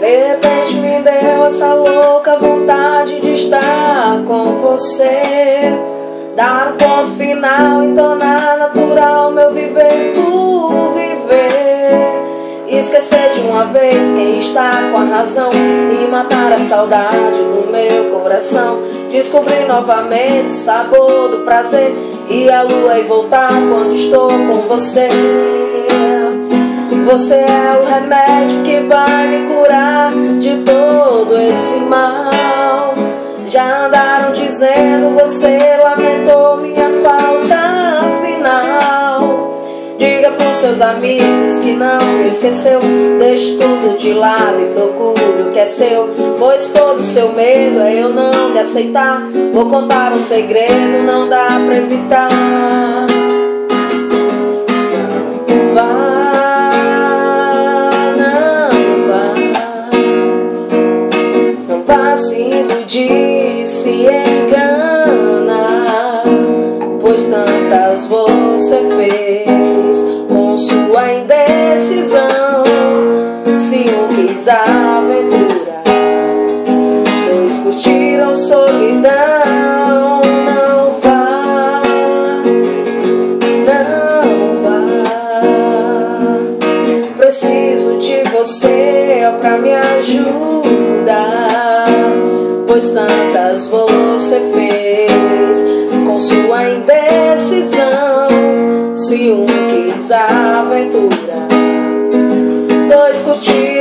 De repente me deu essa louca vontade de estar com você, dar um ponto final, entonar natural meu viver por viver, esquecer de uma vez quem está com a razão e matar a saudade do meu coração, descobrir novamente o sabor do prazer e a lua e voltar quando estou com você. Você é o remédio que vai me curar de todo esse mal. Já andaram dizendo, você lamentou minha falta final. Diga pros seus amigos que não me esqueceu, deixe tudo de lado e procure o que é seu, pois todo seu medo é eu não lhe aceitar. Vou contar um segredo, não dá pra evitar. Não vá, se iludir, se engana, pois tantas você fez com sua indecisão. Se um quis a aventura, dois curtiram solidão. Não vá, não vá, preciso de você pra me ajudar, pois tantas você fez com sua indecisão. Se um quis a aventura, dois curtiram